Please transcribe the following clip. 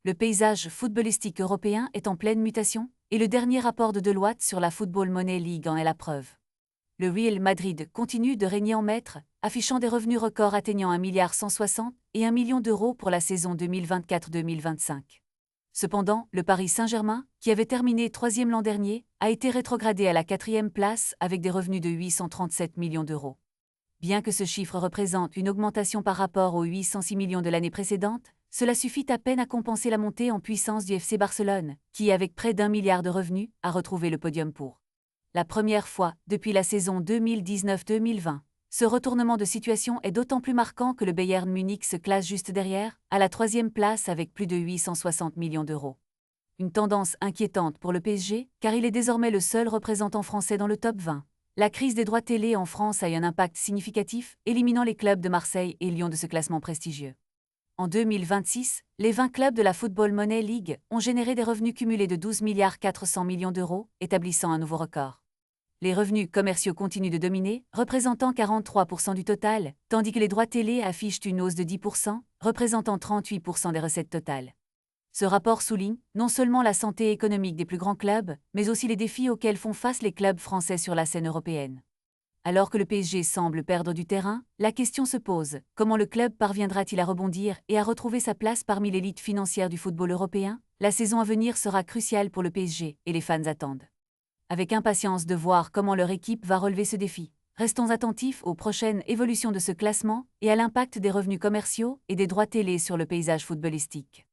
Le paysage footballistique européen est en pleine mutation, et le dernier rapport de Deloitte sur la Football Money League en est la preuve. Le Real Madrid continue de régner en maître, affichant des revenus records atteignant 1,160 milliard et 1 million d'euros pour la saison 2024-2025. Cependant, le Paris Saint-Germain, qui avait terminé troisième l'an dernier, a été rétrogradé à la quatrième place avec des revenus de 837 millions d'euros. Bien que ce chiffre représente une augmentation par rapport aux 806 millions de l'année précédente, cela suffit à peine à compenser la montée en puissance du FC Barcelone, qui, avec près d'1 milliard de revenus, a retrouvé le podium pour la première fois depuis la saison 2019-2020. Ce retournement de situation est d'autant plus marquant que le Bayern Munich se classe juste derrière, à la troisième place avec plus de 860 millions d'euros. Une tendance inquiétante pour le PSG, car il est désormais le seul représentant français dans le top 20. La crise des droits télé en France a eu un impact significatif, éliminant les clubs de Marseille et Lyon de ce classement prestigieux. En 2026, les 20 clubs de la Football Money League ont généré des revenus cumulés de 12,4 milliards d'euros, établissant un nouveau record. Les revenus commerciaux continuent de dominer, représentant 43% du total, tandis que les droits télé affichent une hausse de 10%, représentant 38% des recettes totales. Ce rapport souligne non seulement la santé économique des plus grands clubs, mais aussi les défis auxquels font face les clubs français sur la scène européenne. Alors que le PSG semble perdre du terrain, la question se pose: comment le club parviendra-t-il à rebondir et à retrouver sa place parmi l'élite financière du football européen? La saison à venir sera cruciale pour le PSG, et les fans attendent avec impatience de voir comment leur équipe va relever ce défi. Restons attentifs aux prochaines évolutions de ce classement et à l'impact des revenus commerciaux et des droits télé sur le paysage footballistique.